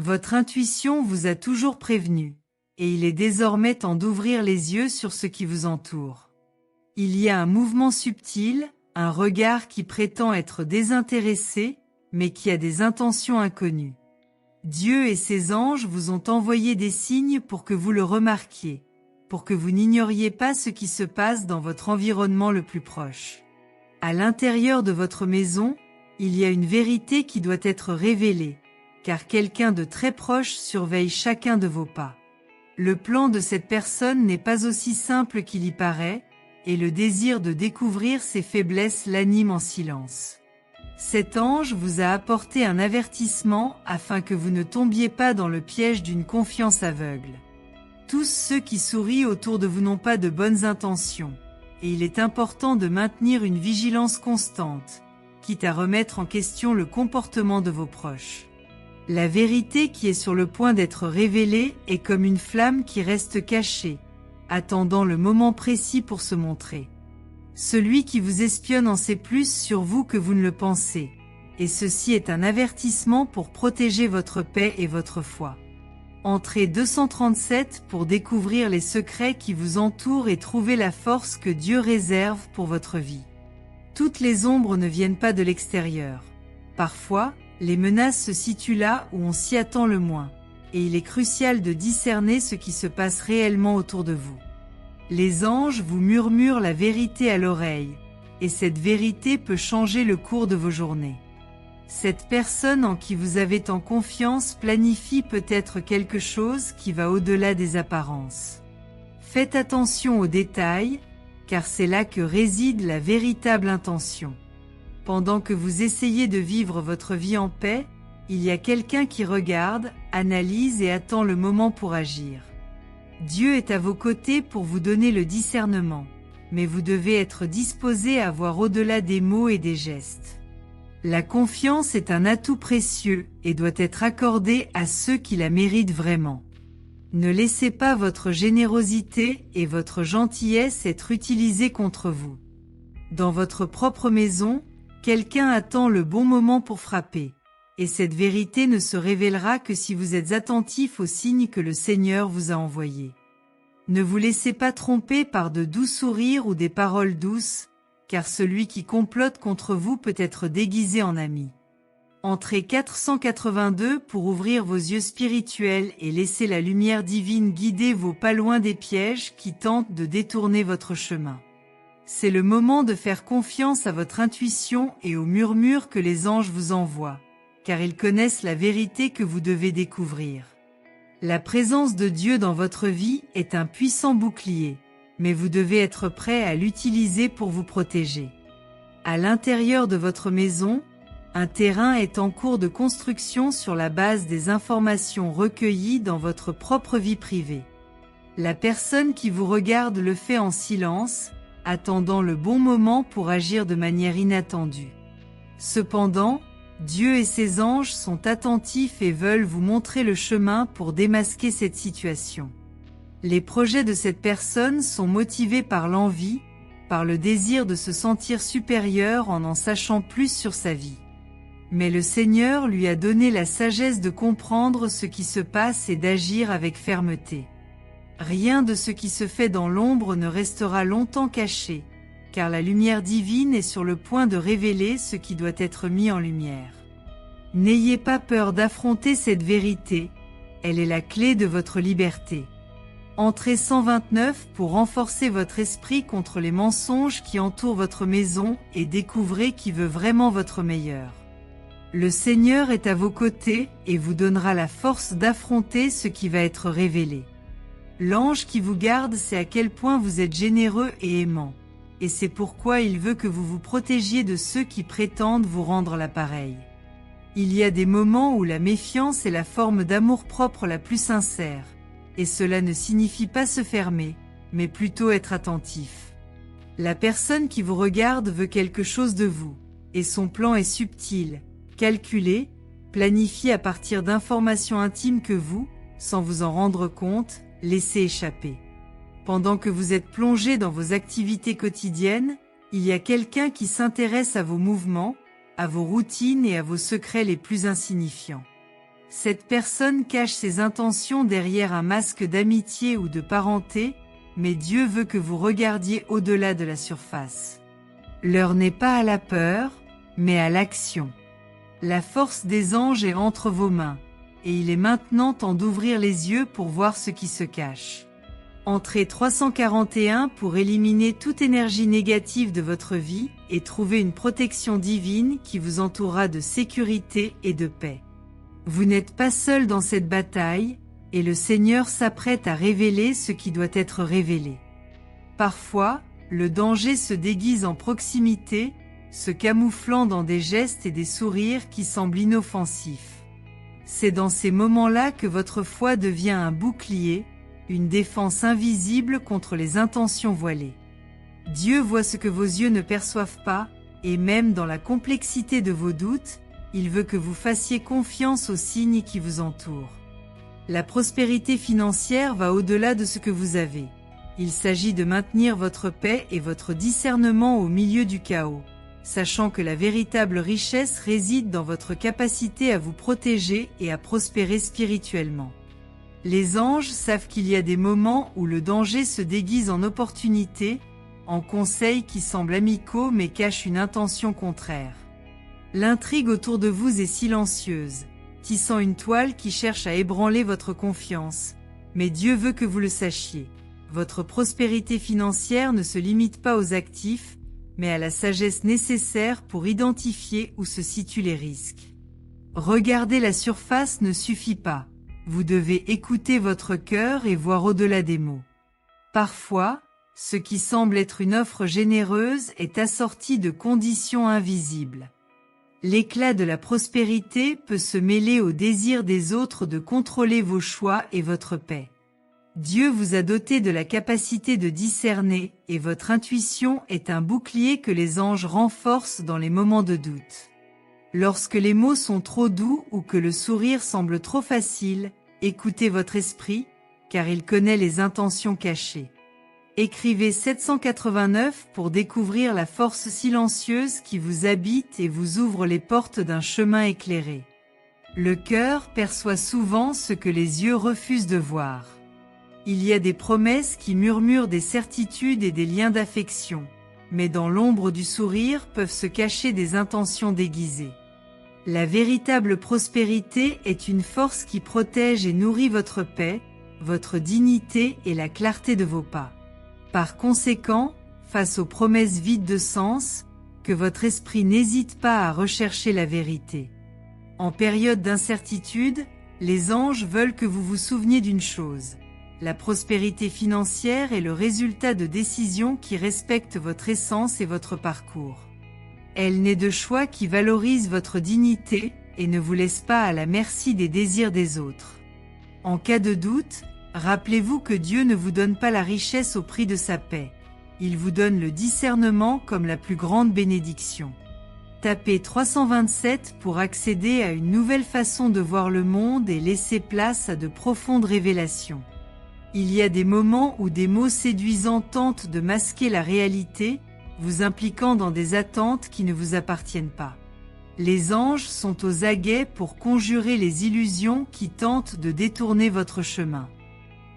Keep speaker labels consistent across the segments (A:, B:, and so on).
A: Votre intuition vous a toujours prévenu, et il est désormais temps d'ouvrir les yeux sur ce qui vous entoure. Il y a un mouvement subtil, un regard qui prétend être désintéressé, mais qui a des intentions inconnues. Dieu et ses anges vous ont envoyé des signes pour que vous le remarquiez, pour que vous n'ignoriez pas ce qui se passe dans votre environnement le plus proche. À l'intérieur de votre maison, il y a une vérité qui doit être révélée, car quelqu'un de très proche surveille chacun de vos pas. Le plan de cette personne n'est pas aussi simple qu'il y paraît, et le désir de découvrir ses faiblesses l'anime en silence. Cet ange vous a apporté un avertissement afin que vous ne tombiez pas dans le piège d'une confiance aveugle. Tous ceux qui sourient autour de vous n'ont pas de bonnes intentions, et il est important de maintenir une vigilance constante, quitte à remettre en question le comportement de vos proches. La vérité qui est sur le point d'être révélée est comme une flamme qui reste cachée, attendant le moment précis pour se montrer. Celui qui vous espionne en sait plus sur vous que vous ne le pensez, et ceci est un avertissement pour protéger votre paix et votre foi. Entrez 237 pour découvrir les secrets qui vous entourent et trouver la force que Dieu réserve pour votre vie. Toutes les ombres ne viennent pas de l'extérieur. Parfois, les menaces se situent là où on s'y attend le moins, et il est crucial de discerner ce qui se passe réellement autour de vous. Les anges vous murmurent la vérité à l'oreille, et cette vérité peut changer le cours de vos journées. Cette personne en qui vous avez tant confiance planifie peut-être quelque chose qui va au-delà des apparences. Faites attention aux détails, car c'est là que réside la véritable intention. Pendant que vous essayez de vivre votre vie en paix, il y a quelqu'un qui regarde, analyse et attend le moment pour agir. Dieu est à vos côtés pour vous donner le discernement, mais vous devez être disposé à voir au-delà des mots et des gestes. La confiance est un atout précieux et doit être accordée à ceux qui la méritent vraiment. Ne laissez pas votre générosité et votre gentillesse être utilisées contre vous. Dans votre propre maison, quelqu'un attend le bon moment pour frapper, et cette vérité ne se révélera que si vous êtes attentif aux signes que le Seigneur vous a envoyés. Ne vous laissez pas tromper par de doux sourires ou des paroles douces, car celui qui complote contre vous peut être déguisé en ami. Entrez 482 pour ouvrir vos yeux spirituels et laisser la lumière divine guider vos pas loin des pièges qui tentent de détourner votre chemin. C'est le moment de faire confiance à votre intuition et aux murmures que les anges vous envoient, car ils connaissent la vérité que vous devez découvrir. La présence de Dieu dans votre vie est un puissant bouclier, mais vous devez être prêt à l'utiliser pour vous protéger. À l'intérieur de votre maison, un terrain est en cours de construction sur la base des informations recueillies dans votre propre vie privée. La personne qui vous regarde le fait en silence, attendant le bon moment pour agir de manière inattendue. Cependant, Dieu et ses anges sont attentifs et veulent vous montrer le chemin pour démasquer cette situation. Les projets de cette personne sont motivés par l'envie, par le désir de se sentir supérieur en sachant plus sur sa vie. Mais le Seigneur lui a donné la sagesse de comprendre ce qui se passe et d'agir avec fermeté. Rien de ce qui se fait dans l'ombre ne restera longtemps caché, car la lumière divine est sur le point de révéler ce qui doit être mis en lumière. N'ayez pas peur d'affronter cette vérité, elle est la clé de votre liberté. Entrez 129 pour renforcer votre esprit contre les mensonges qui entourent votre maison et découvrez qui veut vraiment votre meilleur. Le Seigneur est à vos côtés et vous donnera la force d'affronter ce qui va être révélé. L'ange qui vous garde sait à quel point vous êtes généreux et aimant, et c'est pourquoi il veut que vous vous protégiez de ceux qui prétendent vous rendre l'appareil. Il y a des moments où la méfiance est la forme d'amour-propre la plus sincère, et cela ne signifie pas se fermer, mais plutôt être attentif. La personne qui vous regarde veut quelque chose de vous, et son plan est subtil, calculé, planifié à partir d'informations intimes que vous, sans vous en rendre compte, laissez échapper. Pendant que vous êtes plongé dans vos activités quotidiennes, il y a quelqu'un qui s'intéresse à vos mouvements, à vos routines et à vos secrets les plus insignifiants. Cette personne cache ses intentions derrière un masque d'amitié ou de parenté, mais Dieu veut que vous regardiez au-delà de la surface. L'heure n'est pas à la peur, mais à l'action. La force des anges est entre vos mains, et il est maintenant temps d'ouvrir les yeux pour voir ce qui se cache. Entrez 341 pour éliminer toute énergie négative de votre vie et trouver une protection divine qui vous entourera de sécurité et de paix. Vous n'êtes pas seul dans cette bataille, et le Seigneur s'apprête à révéler ce qui doit être révélé. Parfois, le danger se déguise en proximité, se camouflant dans des gestes et des sourires qui semblent inoffensifs. C'est dans ces moments-là que votre foi devient un bouclier, une défense invisible contre les intentions voilées. Dieu voit ce que vos yeux ne perçoivent pas, et même dans la complexité de vos doutes, il veut que vous fassiez confiance aux signes qui vous entourent. La prospérité financière va au-delà de ce que vous avez. Il s'agit de maintenir votre paix et votre discernement au milieu du chaos, sachant que la véritable richesse réside dans votre capacité à vous protéger et à prospérer spirituellement. Les anges savent qu'il y a des moments où le danger se déguise en opportunité, en conseils qui semblent amicaux mais cachent une intention contraire. L'intrigue autour de vous est silencieuse, tissant une toile qui cherche à ébranler votre confiance, mais Dieu veut que vous le sachiez. Votre prospérité financière ne se limite pas aux actifs, mais à la sagesse nécessaire pour identifier où se situent les risques. Regarder la surface ne suffit pas. Vous devez écouter votre cœur et voir au-delà des mots. Parfois, ce qui semble être une offre généreuse est assorti de conditions invisibles. L'éclat de la prospérité peut se mêler au désir des autres de contrôler vos choix et votre paix. Dieu vous a doté de la capacité de discerner, et votre intuition est un bouclier que les anges renforcent dans les moments de doute. Lorsque les mots sont trop doux ou que le sourire semble trop facile, écoutez votre esprit, car il connaît les intentions cachées. Écrivez 789 pour découvrir la force silencieuse qui vous habite et vous ouvre les portes d'un chemin éclairé. Le cœur perçoit souvent ce que les yeux refusent de voir. Il y a des promesses qui murmurent des certitudes et des liens d'affection, mais dans l'ombre du sourire peuvent se cacher des intentions déguisées. La véritable prospérité est une force qui protège et nourrit votre paix, votre dignité et la clarté de vos pas. Par conséquent, face aux promesses vides de sens, que votre esprit n'hésite pas à rechercher la vérité. En période d'incertitude, les anges veulent que vous vous souveniez d'une chose. La prospérité financière est le résultat de décisions qui respectent votre essence et votre parcours. Elle naît de choix qui valorisent votre dignité et ne vous laissent pas à la merci des désirs des autres. En cas de doute, rappelez-vous que Dieu ne vous donne pas la richesse au prix de sa paix. Il vous donne le discernement comme la plus grande bénédiction. Tapez 327 pour accéder à une nouvelle façon de voir le monde et laisser place à de profondes révélations. Il y a des moments où des mots séduisants tentent de masquer la réalité, vous impliquant dans des attentes qui ne vous appartiennent pas. Les anges sont aux aguets pour conjurer les illusions qui tentent de détourner votre chemin.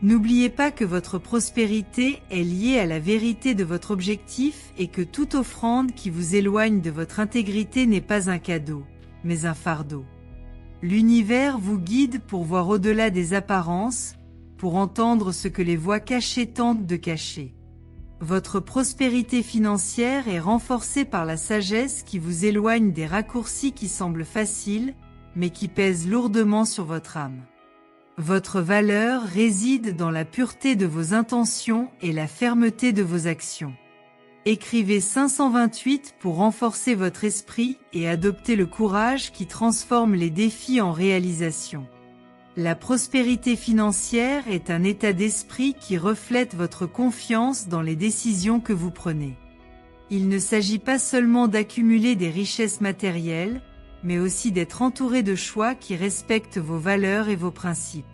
A: N'oubliez pas que votre prospérité est liée à la vérité de votre objectif et que toute offrande qui vous éloigne de votre intégrité n'est pas un cadeau, mais un fardeau. L'univers vous guide pour voir au-delà des apparences, pour entendre ce que les voix cachées tentent de cacher. Votre prospérité financière est renforcée par la sagesse qui vous éloigne des raccourcis qui semblent faciles, mais qui pèsent lourdement sur votre âme. Votre valeur réside dans la pureté de vos intentions et la fermeté de vos actions. Écrivez 528 pour renforcer votre esprit et adopter le courage qui transforme les défis en réalisation. La prospérité financière est un état d'esprit qui reflète votre confiance dans les décisions que vous prenez. Il ne s'agit pas seulement d'accumuler des richesses matérielles, mais aussi d'être entouré de choix qui respectent vos valeurs et vos principes.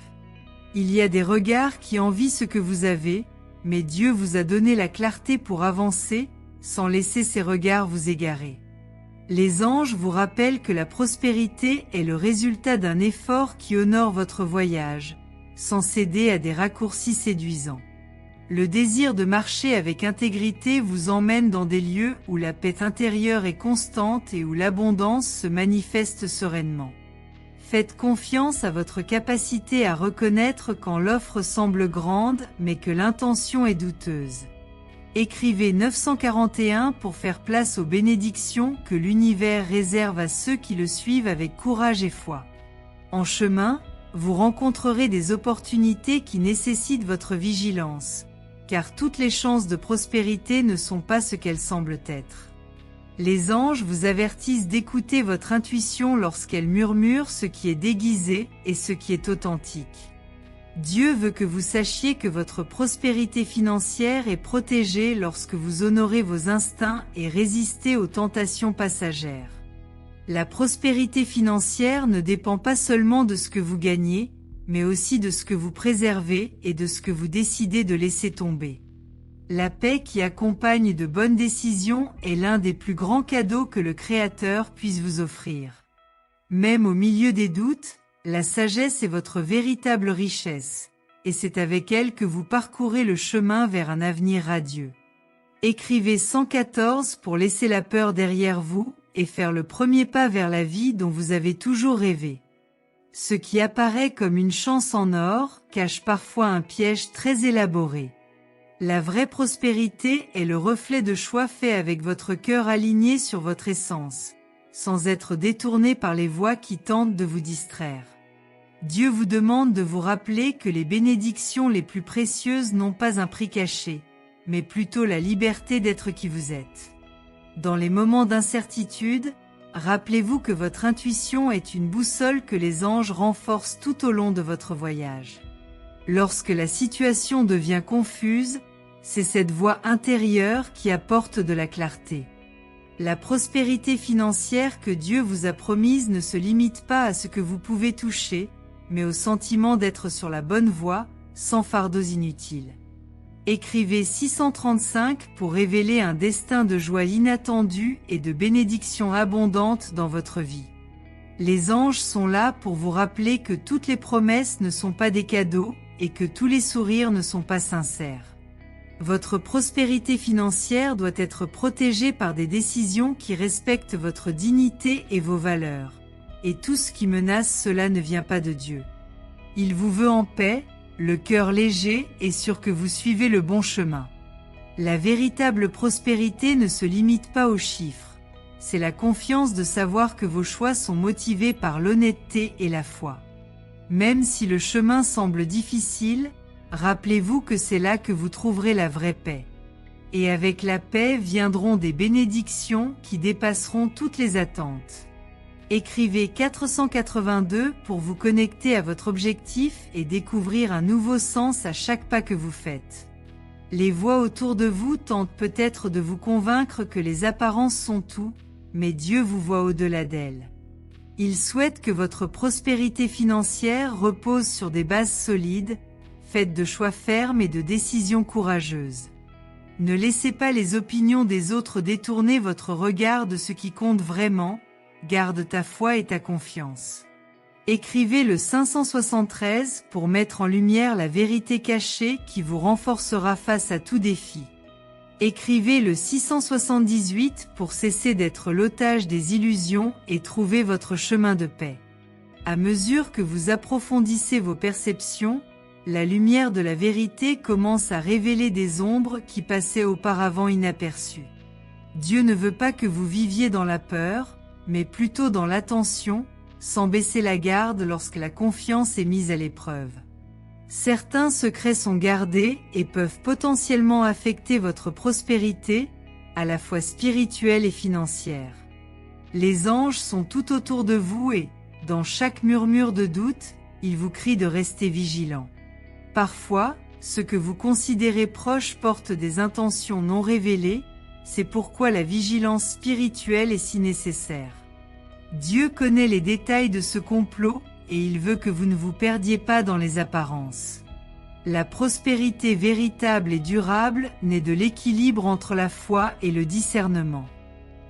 A: Il y a des regards qui envient ce que vous avez, mais Dieu vous a donné la clarté pour avancer, sans laisser ces regards vous égarer. Les anges vous rappellent que la prospérité est le résultat d'un effort qui honore votre voyage, sans céder à des raccourcis séduisants. Le désir de marcher avec intégrité vous emmène dans des lieux où la paix intérieure est constante et où l'abondance se manifeste sereinement. Faites confiance à votre capacité à reconnaître quand l'offre semble grande mais que l'intention est douteuse. Écrivez 941 pour faire place aux bénédictions que l'univers réserve à ceux qui le suivent avec courage et foi. En chemin, vous rencontrerez des opportunités qui nécessitent votre vigilance, car toutes les chances de prospérité ne sont pas ce qu'elles semblent être. Les anges vous avertissent d'écouter votre intuition lorsqu'elle murmure ce qui est déguisé et ce qui est authentique. Dieu veut que vous sachiez que votre prospérité financière est protégée lorsque vous honorez vos instincts et résistez aux tentations passagères. La prospérité financière ne dépend pas seulement de ce que vous gagnez, mais aussi de ce que vous préservez et de ce que vous décidez de laisser tomber. La paix qui accompagne de bonnes décisions est l'un des plus grands cadeaux que le Créateur puisse vous offrir. Même au milieu des doutes, la sagesse est votre véritable richesse, et c'est avec elle que vous parcourez le chemin vers un avenir radieux. Écrivez 114 pour laisser la peur derrière vous et faire le premier pas vers la vie dont vous avez toujours rêvé. Ce qui apparaît comme une chance en or cache parfois un piège très élaboré. La vraie prospérité est le reflet de choix faits avec votre cœur aligné sur votre essence, sans être détourné par les voies qui tentent de vous distraire. Dieu vous demande de vous rappeler que les bénédictions les plus précieuses n'ont pas un prix caché, mais plutôt la liberté d'être qui vous êtes. Dans les moments d'incertitude, rappelez-vous que votre intuition est une boussole que les anges renforcent tout au long de votre voyage. Lorsque la situation devient confuse, c'est cette voix intérieure qui apporte de la clarté. La prospérité financière que Dieu vous a promise ne se limite pas à ce que vous pouvez toucher, mais au sentiment d'être sur la bonne voie, sans fardeaux inutiles. Écrivez 635 pour révéler un destin de joie inattendue et de bénédictions abondantes dans votre vie. Les anges sont là pour vous rappeler que toutes les promesses ne sont pas des cadeaux et que tous les sourires ne sont pas sincères. Votre prospérité financière doit être protégée par des décisions qui respectent votre dignité et vos valeurs. Et tout ce qui menace cela ne vient pas de Dieu. Il vous veut en paix, le cœur léger et sûr que vous suivez le bon chemin. La véritable prospérité ne se limite pas aux chiffres. C'est la confiance de savoir que vos choix sont motivés par l'honnêteté et la foi. Même si le chemin semble difficile, rappelez-vous que c'est là que vous trouverez la vraie paix. Et avec la paix viendront des bénédictions qui dépasseront toutes les attentes. Écrivez 482 pour vous connecter à votre objectif et découvrir un nouveau sens à chaque pas que vous faites. Les voix autour de vous tentent peut-être de vous convaincre que les apparences sont tout, mais Dieu vous voit au-delà d'elles. Il souhaite que votre prospérité financière repose sur des bases solides, faites de choix fermes et de décisions courageuses. Ne laissez pas les opinions des autres détourner votre regard de ce qui compte vraiment. Garde ta foi et ta confiance. Écrivez le 573 pour mettre en lumière la vérité cachée qui vous renforcera face à tout défi. Écrivez le 678 pour cesser d'être l'otage des illusions et trouver votre chemin de paix. À mesure que vous approfondissez vos perceptions, la lumière de la vérité commence à révéler des ombres qui passaient auparavant inaperçues. Dieu ne veut pas que vous viviez dans la peur, mais plutôt dans l'attention, sans baisser la garde lorsque la confiance est mise à l'épreuve. Certains secrets sont gardés et peuvent potentiellement affecter votre prospérité, à la fois spirituelle et financière. Les anges sont tout autour de vous et, dans chaque murmure de doute, ils vous crient de rester vigilants. Parfois, ce que vous considérez proche porte des intentions non révélées, c'est pourquoi la vigilance spirituelle est si nécessaire. Dieu connaît les détails de ce complot et il veut que vous ne vous perdiez pas dans les apparences. La prospérité véritable et durable naît de l'équilibre entre la foi et le discernement.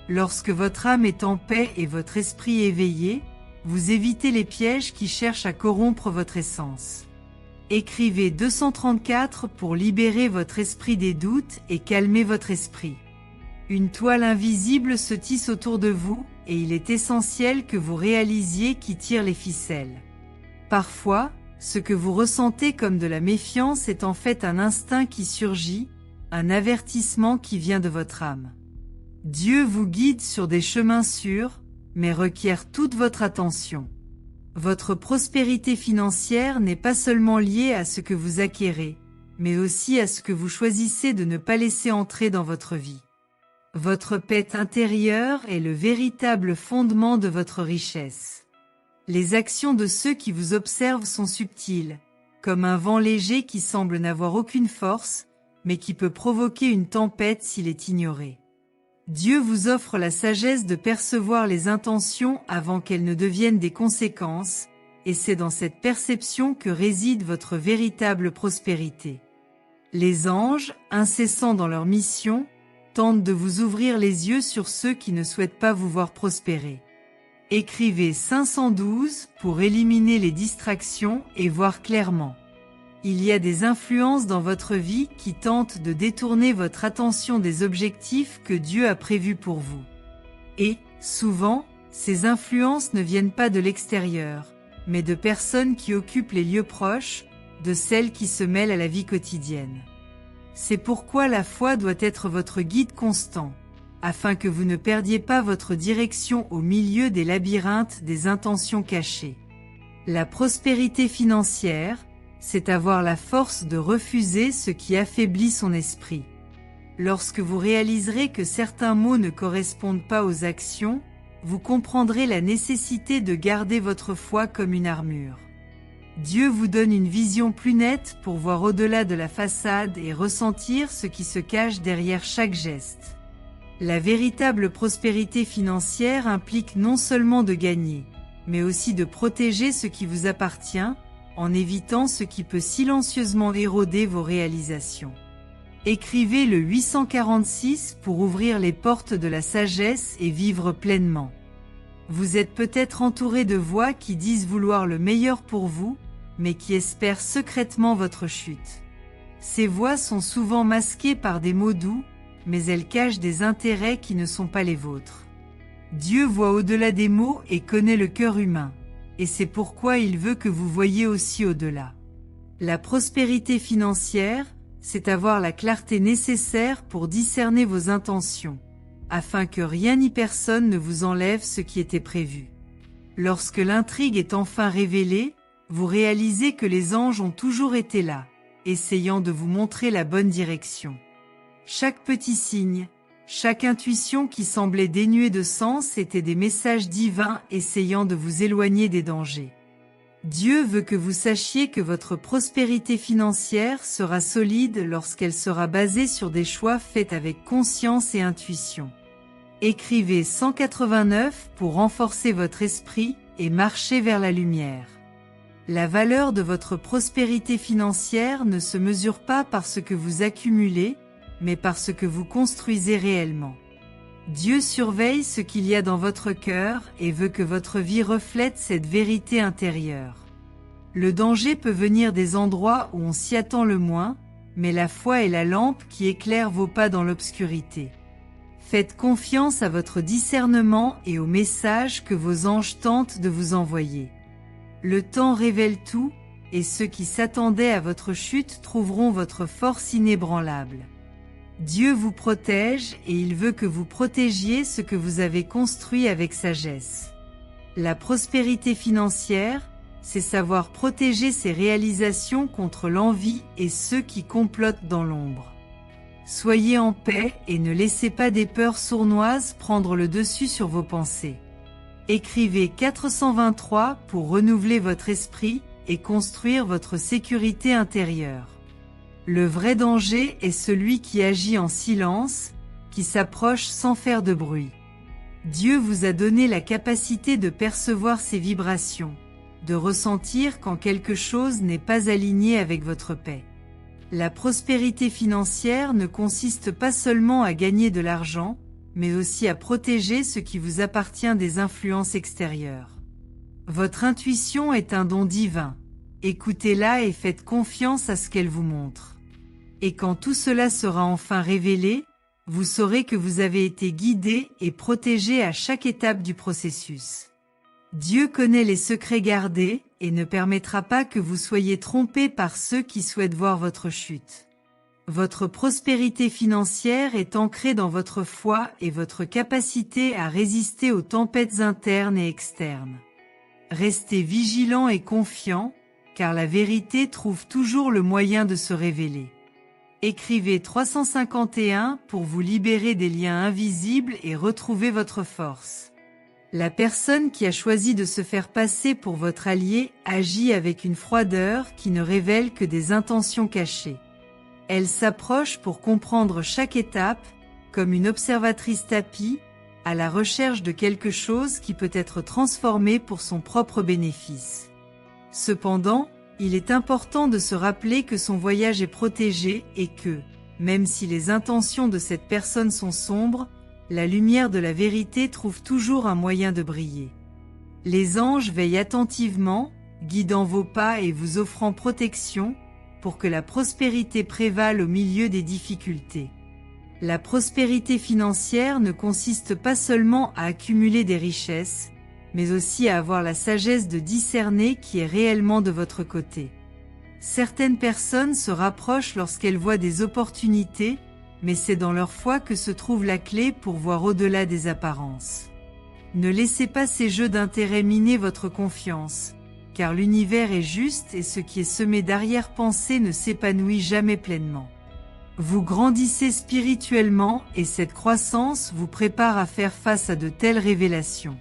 A: Lorsque votre âme est en paix et votre esprit éveillé, vous évitez les pièges qui cherchent à corrompre votre essence. Écrivez 234 pour libérer votre esprit des doutes et calmer votre esprit. Une toile invisible se tisse autour de vous, et il est essentiel que vous réalisiez qui tire les ficelles. Parfois, ce que vous ressentez comme de la méfiance est en fait un instinct qui surgit, un avertissement qui vient de votre âme. Dieu vous guide sur des chemins sûrs, mais requiert toute votre attention. Votre prospérité financière n'est pas seulement liée à ce que vous acquérez, mais aussi à ce que vous choisissez de ne pas laisser entrer dans votre vie. Votre paix intérieure est le véritable fondement de votre richesse. Les actions de ceux qui vous observent sont subtiles, comme un vent léger qui semble n'avoir aucune force, mais qui peut provoquer une tempête s'il est ignoré. Dieu vous offre la sagesse de percevoir les intentions avant qu'elles ne deviennent des conséquences, et c'est dans cette perception que réside votre véritable prospérité. Les anges, incessants dans leur mission, tentent de vous ouvrir les yeux sur ceux qui ne souhaitent pas vous voir prospérer. Écrivez 512 pour éliminer les distractions et voir clairement. Il y a des influences dans votre vie qui tentent de détourner votre attention des objectifs que Dieu a prévus pour vous. Et, souvent, ces influences ne viennent pas de l'extérieur, mais de personnes qui occupent les lieux proches, de celles qui se mêlent à la vie quotidienne. C'est pourquoi la foi doit être votre guide constant, afin que vous ne perdiez pas votre direction au milieu des labyrinthes des intentions cachées. La prospérité financière, c'est avoir la force de refuser ce qui affaiblit son esprit. Lorsque vous réaliserez que certains mots ne correspondent pas aux actions, vous comprendrez la nécessité de garder votre foi comme une armure. Dieu vous donne une vision plus nette pour voir au-delà de la façade et ressentir ce qui se cache derrière chaque geste. La véritable prospérité financière implique non seulement de gagner, mais aussi de protéger ce qui vous appartient, en évitant ce qui peut silencieusement éroder vos réalisations. Écrivez le 846 pour ouvrir les portes de la sagesse et vivre pleinement. Vous êtes peut-être entouré de voix qui disent vouloir le meilleur pour vous, mais qui espèrent secrètement votre chute. Ces voix sont souvent masquées par des mots doux, mais elles cachent des intérêts qui ne sont pas les vôtres. Dieu voit au-delà des mots et connaît le cœur humain. Et c'est pourquoi il veut que vous voyiez aussi au-delà. La prospérité financière, c'est avoir la clarté nécessaire pour discerner vos intentions, afin que rien ni personne ne vous enlève ce qui était prévu. Lorsque l'intrigue est enfin révélée, vous réalisez que les anges ont toujours été là, essayant de vous montrer la bonne direction. Chaque petit signe, chaque intuition qui semblait dénuée de sens était des messages divins essayant de vous éloigner des dangers. Dieu veut que vous sachiez que votre prospérité financière sera solide lorsqu'elle sera basée sur des choix faits avec conscience et intuition. Écrivez 189 pour renforcer votre esprit et marcher vers la lumière. La valeur de votre prospérité financière ne se mesure pas par ce que vous accumulez, mais par ce que vous construisez réellement. Dieu surveille ce qu'il y a dans votre cœur et veut que votre vie reflète cette vérité intérieure. Le danger peut venir des endroits où on s'y attend le moins, mais la foi est la lampe qui éclaire vos pas dans l'obscurité. Faites confiance à votre discernement et aux messages que vos anges tentent de vous envoyer. Le temps révèle tout, et ceux qui s'attendaient à votre chute trouveront votre force inébranlable. Dieu vous protège et il veut que vous protégiez ce que vous avez construit avec sagesse. La prospérité financière, c'est savoir protéger ses réalisations contre l'envie et ceux qui complotent dans l'ombre. Soyez en paix et ne laissez pas des peurs sournoises prendre le dessus sur vos pensées. Écrivez 423 pour renouveler votre esprit et construire votre sécurité intérieure. Le vrai danger est celui qui agit en silence, qui s'approche sans faire de bruit. Dieu vous a donné la capacité de percevoir ces vibrations, de ressentir quand quelque chose n'est pas aligné avec votre paix. La prospérité financière ne consiste pas seulement à gagner de l'argent, mais aussi à protéger ce qui vous appartient des influences extérieures. Votre intuition est un don divin. Écoutez-la et faites confiance à ce qu'elle vous montre. Et quand tout cela sera enfin révélé, vous saurez que vous avez été guidé et protégé à chaque étape du processus. Dieu connaît les secrets gardés et ne permettra pas que vous soyez trompés par ceux qui souhaitent voir votre chute. Votre prospérité financière est ancrée dans votre foi et votre capacité à résister aux tempêtes internes et externes. Restez vigilants et confiants, car la vérité trouve toujours le moyen de se révéler. Écrivez 351 pour vous libérer des liens invisibles et retrouver votre force. La personne qui a choisi de se faire passer pour votre allié agit avec une froideur qui ne révèle que des intentions cachées. Elle s'approche pour comprendre chaque étape, comme une observatrice tapie, à la recherche de quelque chose qui peut être transformé pour son propre bénéfice. Cependant, il est important de se rappeler que son voyage est protégé et que, même si les intentions de cette personne sont sombres, la lumière de la vérité trouve toujours un moyen de briller. Les anges veillent attentivement, guidant vos pas et vous offrant protection, pour que la prospérité prévale au milieu des difficultés. La prospérité financière ne consiste pas seulement à accumuler des richesses, mais aussi à avoir la sagesse de discerner qui est réellement de votre côté. Certaines personnes se rapprochent lorsqu'elles voient des opportunités, mais c'est dans leur foi que se trouve la clé pour voir au-delà des apparences. Ne laissez pas ces jeux d'intérêt miner votre confiance, car l'univers est juste et ce qui est semé d'arrière-pensée ne s'épanouit jamais pleinement. Vous grandissez spirituellement et cette croissance vous prépare à faire face à de telles révélations.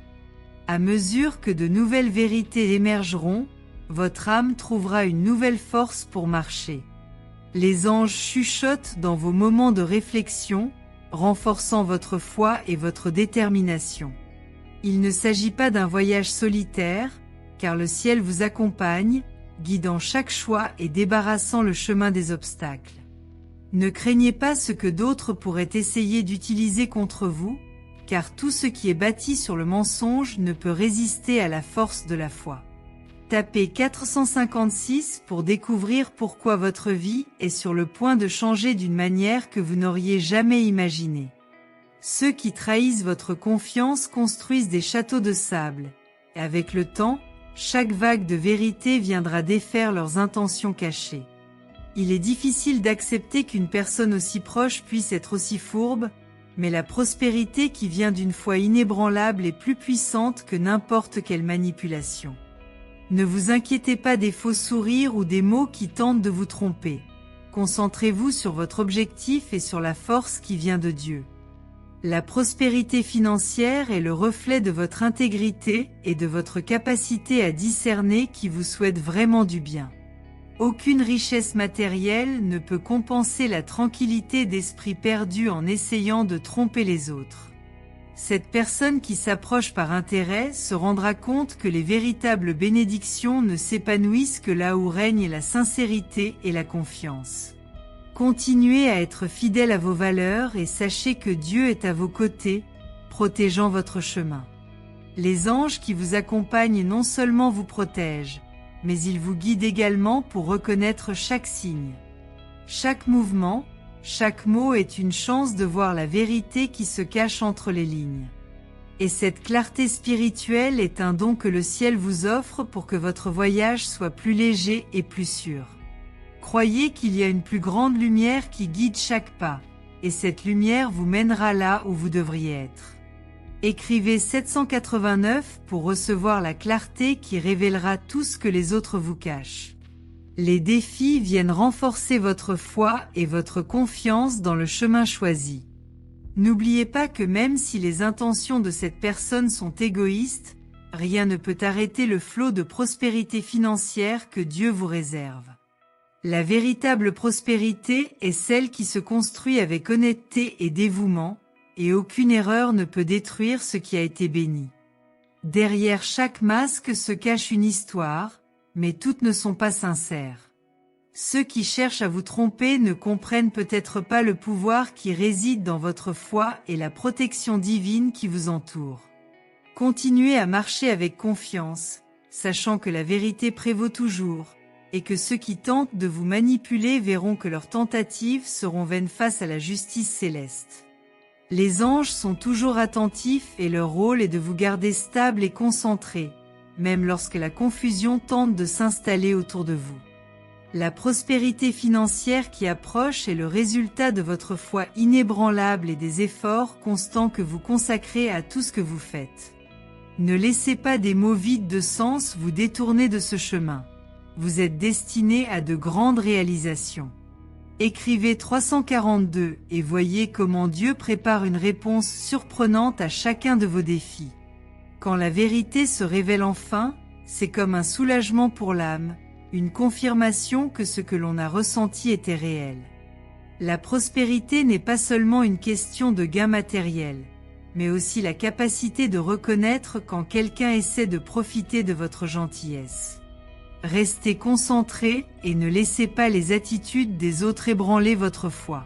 A: À mesure que de nouvelles vérités émergeront, votre âme trouvera une nouvelle force pour marcher. Les anges chuchotent dans vos moments de réflexion, renforçant votre foi et votre détermination. Il ne s'agit pas d'un voyage solitaire, car le ciel vous accompagne, guidant chaque choix et débarrassant le chemin des obstacles. Ne craignez pas ce que d'autres pourraient essayer d'utiliser contre vous, car tout ce qui est bâti sur le mensonge ne peut résister à la force de la foi. Tapez 456 pour découvrir pourquoi votre vie est sur le point de changer d'une manière que vous n'auriez jamais imaginée. Ceux qui trahissent votre confiance construisent des châteaux de sable, et avec le temps, chaque vague de vérité viendra défaire leurs intentions cachées. Il est difficile d'accepter qu'une personne aussi proche puisse être aussi fourbe, mais la prospérité qui vient d'une foi inébranlable est plus puissante que n'importe quelle manipulation. Ne vous inquiétez pas des faux sourires ou des mots qui tentent de vous tromper. Concentrez-vous sur votre objectif et sur la force qui vient de Dieu. La prospérité financière est le reflet de votre intégrité et de votre capacité à discerner qui vous souhaite vraiment du bien. Aucune richesse matérielle ne peut compenser la tranquillité d'esprit perdue en essayant de tromper les autres. Cette personne qui s'approche par intérêt se rendra compte que les véritables bénédictions ne s'épanouissent que là où règne la sincérité et la confiance. Continuez à être fidèle à vos valeurs et sachez que Dieu est à vos côtés, protégeant votre chemin. Les anges qui vous accompagnent non seulement vous protègent, mais ils vous guident également pour reconnaître chaque signe. Chaque mouvement, chaque mot est une chance de voir la vérité qui se cache entre les lignes. Et cette clarté spirituelle est un don que le ciel vous offre pour que votre voyage soit plus léger et plus sûr. Croyez qu'il y a une plus grande lumière qui guide chaque pas, et cette lumière vous mènera là où vous devriez être. Écrivez 789 pour recevoir la clarté qui révélera tout ce que les autres vous cachent. Les défis viennent renforcer votre foi et votre confiance dans le chemin choisi. N'oubliez pas que même si les intentions de cette personne sont égoïstes, rien ne peut arrêter le flot de prospérité financière que Dieu vous réserve. La véritable prospérité est celle qui se construit avec honnêteté et dévouement, et aucune erreur ne peut détruire ce qui a été béni. Derrière chaque masque se cache une histoire, mais toutes ne sont pas sincères. Ceux qui cherchent à vous tromper ne comprennent peut-être pas le pouvoir qui réside dans votre foi et la protection divine qui vous entoure. Continuez à marcher avec confiance, sachant que la vérité prévaut toujours, et que ceux qui tentent de vous manipuler verront que leurs tentatives seront vaines face à la justice céleste. Les anges sont toujours attentifs et leur rôle est de vous garder stable et concentré, même lorsque la confusion tente de s'installer autour de vous. La prospérité financière qui approche est le résultat de votre foi inébranlable et des efforts constants que vous consacrez à tout ce que vous faites. Ne laissez pas des mots vides de sens vous détourner de ce chemin. Vous êtes destiné à de grandes réalisations. Écrivez 342 et voyez comment Dieu prépare une réponse surprenante à chacun de vos défis. Quand la vérité se révèle enfin, c'est comme un soulagement pour l'âme, une confirmation que ce que l'on a ressenti était réel. La prospérité n'est pas seulement une question de gain matériel, mais aussi la capacité de reconnaître quand quelqu'un essaie de profiter de votre gentillesse. Restez concentré et ne laissez pas les attitudes des autres ébranler votre foi.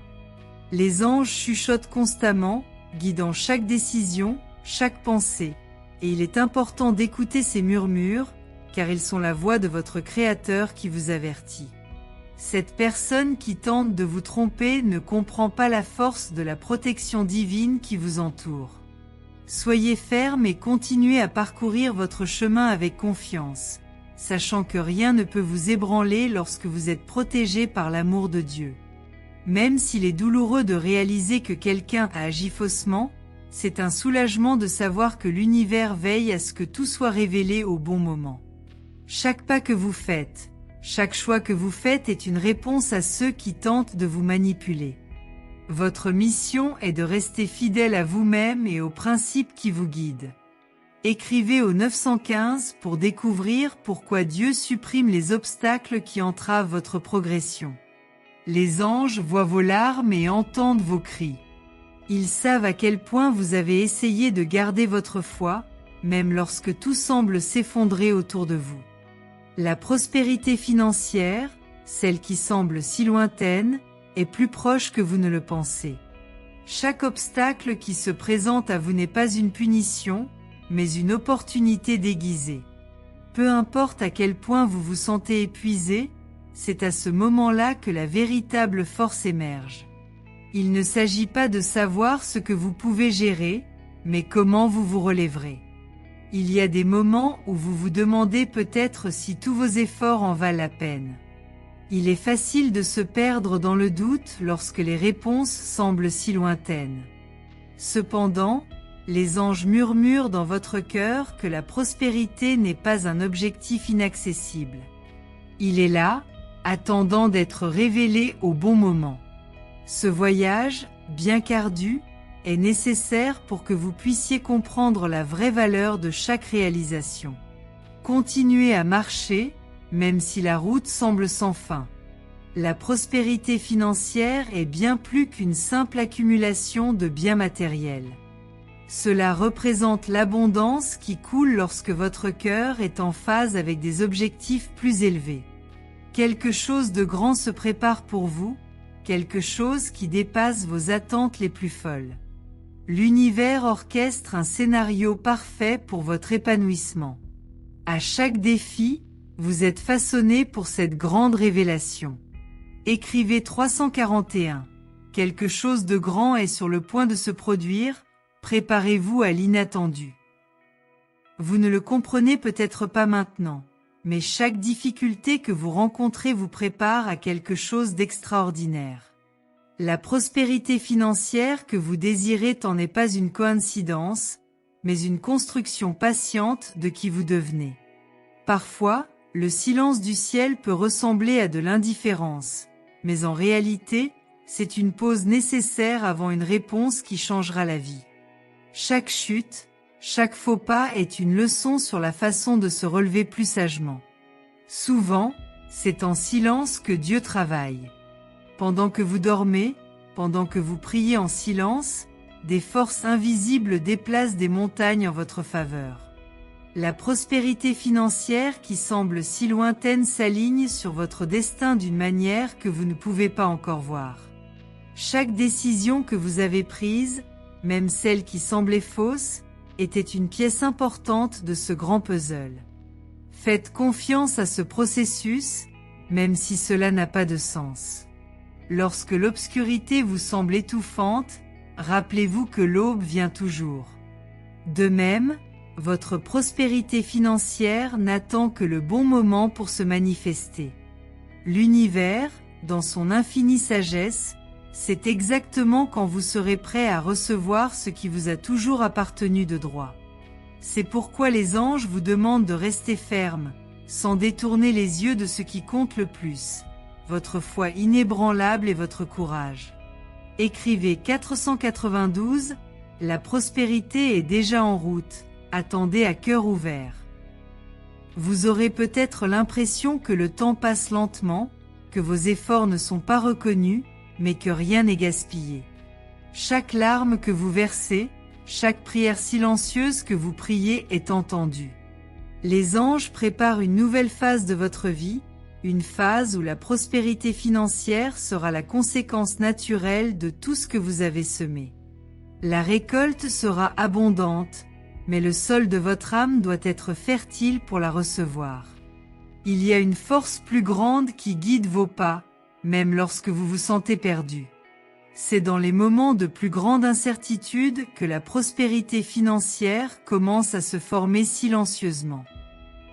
A: Les anges chuchotent constamment, guidant chaque décision, chaque pensée, et il est important d'écouter ces murmures, car ils sont la voix de votre Créateur qui vous avertit. Cette personne qui tente de vous tromper ne comprend pas la force de la protection divine qui vous entoure. Soyez ferme et continuez à parcourir votre chemin avec confiance, sachant que rien ne peut vous ébranler lorsque vous êtes protégé par l'amour de Dieu. Même s'il est douloureux de réaliser que quelqu'un a agi faussement, c'est un soulagement de savoir que l'univers veille à ce que tout soit révélé au bon moment. Chaque pas que vous faites, chaque choix que vous faites est une réponse à ceux qui tentent de vous manipuler. Votre mission est de rester fidèle à vous-même et aux principes qui vous guident. Écrivez au 915 pour découvrir pourquoi Dieu supprime les obstacles qui entravent votre progression. Les anges voient vos larmes et entendent vos cris. Ils savent à quel point vous avez essayé de garder votre foi, même lorsque tout semble s'effondrer autour de vous. La prospérité financière, celle qui semble si lointaine, est plus proche que vous ne le pensez. Chaque obstacle qui se présente à vous n'est pas une punition, mais une opportunité déguisée. Peu importe à quel point vous vous sentez épuisé, c'est à ce moment-là que la véritable force émerge. Il ne s'agit pas de savoir ce que vous pouvez gérer, mais comment vous vous relèverez. Il y a des moments où vous vous demandez peut-être si tous vos efforts en valent la peine. Il est facile de se perdre dans le doute lorsque les réponses semblent si lointaines. Cependant, les anges murmurent dans votre cœur que la prospérité n'est pas un objectif inaccessible. Il est là, attendant d'être révélé au bon moment. Ce voyage, bien qu'ardu, est nécessaire pour que vous puissiez comprendre la vraie valeur de chaque réalisation. Continuez à marcher, même si la route semble sans fin. La prospérité financière est bien plus qu'une simple accumulation de biens matériels. Cela représente l'abondance qui coule lorsque votre cœur est en phase avec des objectifs plus élevés. Quelque chose de grand se prépare pour vous, quelque chose qui dépasse vos attentes les plus folles. L'univers orchestre un scénario parfait pour votre épanouissement. À chaque défi, vous êtes façonné pour cette grande révélation. Écrivez 341. Quelque chose de grand est sur le point de se produire, préparez-vous à l'inattendu. Vous ne le comprenez peut-être pas maintenant, mais chaque difficulté que vous rencontrez vous prépare à quelque chose d'extraordinaire. La prospérité financière que vous désirez n'en est pas une coïncidence, mais une construction patiente de qui vous devenez. Parfois, le silence du ciel peut ressembler à de l'indifférence, mais en réalité, c'est une pause nécessaire avant une réponse qui changera la vie. Chaque chute, chaque faux pas est une leçon sur la façon de se relever plus sagement. Souvent, c'est en silence que Dieu travaille. Pendant que vous dormez, pendant que vous priez en silence, des forces invisibles déplacent des montagnes en votre faveur. La prospérité financière qui semble si lointaine s'aligne sur votre destin d'une manière que vous ne pouvez pas encore voir. Chaque décision que vous avez prise, même celle qui semblait fausse, était une pièce importante de ce grand puzzle. Faites confiance à ce processus, même si cela n'a pas de sens. Lorsque l'obscurité vous semble étouffante, rappelez-vous que l'aube vient toujours. De même, votre prospérité financière n'attend que le bon moment pour se manifester. L'univers, dans son infinie sagesse, sait exactement quand vous serez prêt à recevoir ce qui vous a toujours appartenu de droit. C'est pourquoi les anges vous demandent de rester ferme, sans détourner les yeux de ce qui compte le plus, votre foi inébranlable et votre courage. Écrivez 492, la prospérité est déjà en route, attendez à cœur ouvert. Vous aurez peut-être l'impression que le temps passe lentement, que vos efforts ne sont pas reconnus, mais que rien n'est gaspillé. Chaque larme que vous versez, chaque prière silencieuse que vous priez est entendue. Les anges préparent une nouvelle phase de votre vie, une phase où la prospérité financière sera la conséquence naturelle de tout ce que vous avez semé. La récolte sera abondante, mais le sol de votre âme doit être fertile pour la recevoir. Il y a une force plus grande qui guide vos pas, même lorsque vous vous sentez perdu. C'est dans les moments de plus grande incertitude que la prospérité financière commence à se former silencieusement.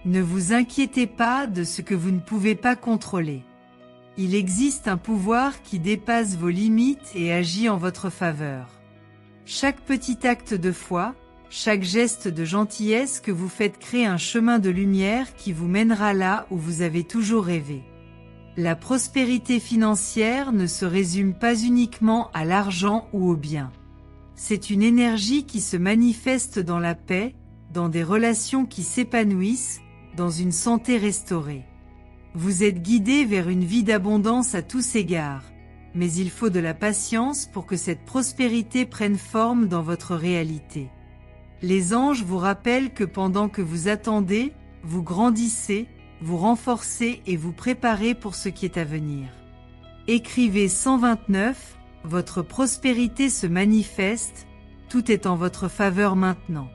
A: Ne vous inquiétez pas de ce que vous ne pouvez pas contrôler. Il existe un pouvoir qui dépasse vos limites et agit en votre faveur. Chaque petit acte de foi, chaque geste de gentillesse que vous faites crée un chemin de lumière qui vous mènera là où vous avez toujours rêvé. La prospérité financière ne se résume pas uniquement à l'argent ou aux biens. C'est une énergie qui se manifeste dans la paix, dans des relations qui s'épanouissent, dans une santé restaurée. Vous êtes guidé vers une vie d'abondance à tous égards, mais il faut de la patience pour que cette prospérité prenne forme dans votre réalité. Les anges vous rappellent que pendant que vous attendez, vous grandissez, vous renforcez et vous préparez pour ce qui est à venir. Écrivez 129, votre prospérité se manifeste, tout est en votre faveur maintenant.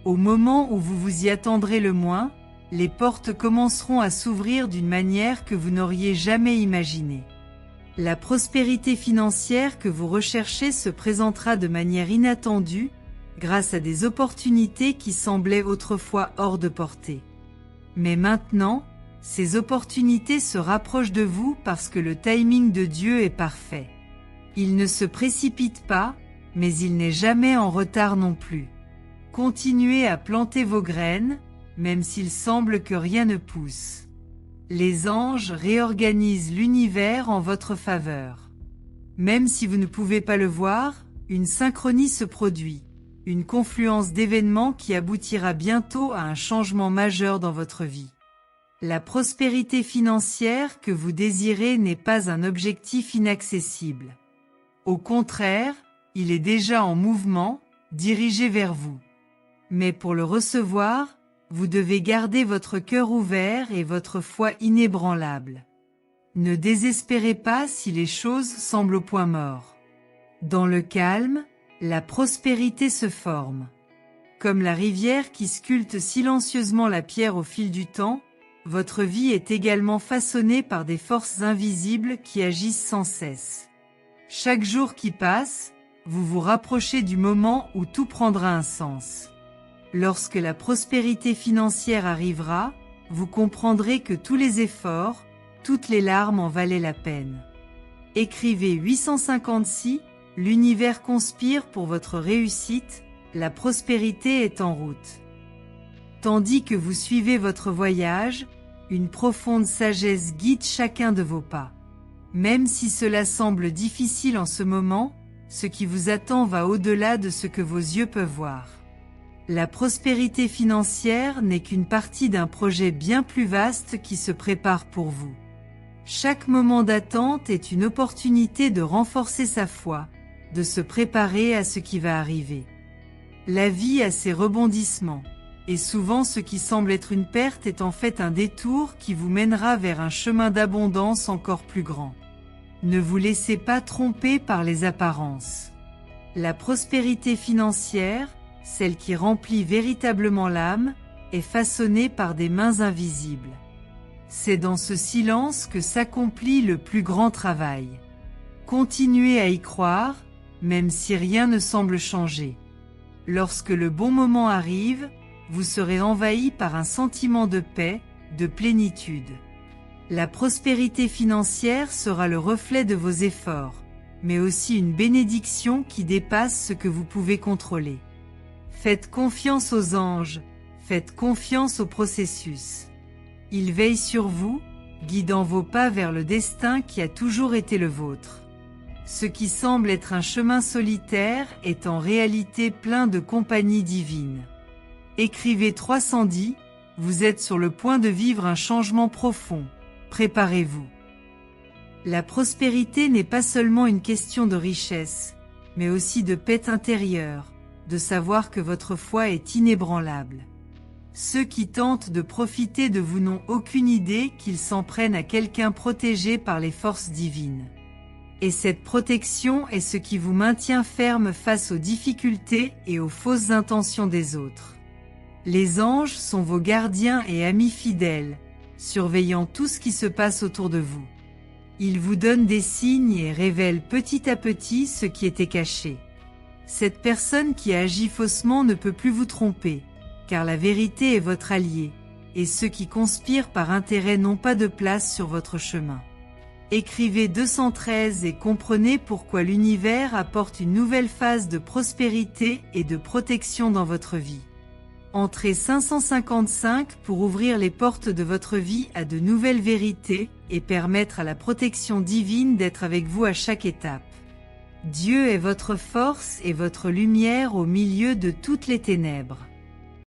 A: Au moment où vous vous y attendrez le moins, les portes commenceront à s'ouvrir d'une manière que vous n'auriez jamais imaginée. La prospérité financière que vous recherchez se présentera de manière inattendue, grâce à des opportunités qui semblaient autrefois hors de portée. Mais maintenant, ces opportunités se rapprochent de vous parce que le timing de Dieu est parfait. Il ne se précipite pas, mais il n'est jamais en retard non plus. Continuez à planter vos graines, même s'il semble que rien ne pousse. Les anges réorganisent l'univers en votre faveur. Même si vous ne pouvez pas le voir, une synchronie se produit. Une confluence d'événements qui aboutira bientôt à un changement majeur dans votre vie. La prospérité financière que vous désirez n'est pas un objectif inaccessible. Au contraire, il est déjà en mouvement, dirigé vers vous. Mais pour le recevoir, vous devez garder votre cœur ouvert et votre foi inébranlable. Ne désespérez pas si les choses semblent au point mort. Dans le calme, la prospérité se forme. Comme la rivière qui sculpte silencieusement la pierre au fil du temps, votre vie est également façonnée par des forces invisibles qui agissent sans cesse. Chaque jour qui passe, vous vous rapprochez du moment où tout prendra un sens. Lorsque la prospérité financière arrivera, vous comprendrez que tous les efforts, toutes les larmes en valaient la peine. Écrivez 856, l'univers conspire pour votre réussite, la prospérité est en route. Tandis que vous suivez votre voyage, une profonde sagesse guide chacun de vos pas. Même si cela semble difficile en ce moment, ce qui vous attend va au-delà de ce que vos yeux peuvent voir. La prospérité financière n'est qu'une partie d'un projet bien plus vaste qui se prépare pour vous. Chaque moment d'attente est une opportunité de renforcer sa foi, de se préparer à ce qui va arriver. La vie a ses rebondissements. et souvent ce qui semble être une perte est en fait un détour qui vous mènera vers un chemin d'abondance encore plus grand. Ne vous laissez pas tromper par les apparences. La prospérité financière, celle qui remplit véritablement l'âme, est façonnée par des mains invisibles. C'est dans ce silence que s'accomplit le plus grand travail. Continuez à y croire, même si rien ne semble changer. Lorsque le bon moment arrive, vous serez envahi par un sentiment de paix, de plénitude. La prospérité financière sera le reflet de vos efforts, mais aussi une bénédiction qui dépasse ce que vous pouvez contrôler. Faites confiance aux anges, faites confiance au processus. Ils veillent sur vous, guidant vos pas vers le destin qui a toujours été le vôtre. Ce qui semble être un chemin solitaire est en réalité plein de compagnie divine. Écrivez 310, vous êtes sur le point de vivre un changement profond. Préparez-vous. La prospérité n'est pas seulement une question de richesse, mais aussi de paix intérieure, de savoir que votre foi est inébranlable. Ceux qui tentent de profiter de vous n'ont aucune idée qu'ils s'en prennent à quelqu'un protégé par les forces divines. Et cette protection est ce qui vous maintient ferme face aux difficultés et aux fausses intentions des autres. Les anges sont vos gardiens et amis fidèles, surveillant tout ce qui se passe autour de vous. Ils vous donnent des signes et révèlent petit à petit ce qui était caché. Cette personne qui agit faussement ne peut plus vous tromper, car la vérité est votre allié, et ceux qui conspirent par intérêt n'ont pas de place sur votre chemin. Écrivez 213 et comprenez pourquoi l'univers apporte une nouvelle phase de prospérité et de protection dans votre vie. Entrez 555 pour ouvrir les portes de votre vie à de nouvelles vérités et permettre à la protection divine d'être avec vous à chaque étape. Dieu est votre force et votre lumière au milieu de toutes les ténèbres.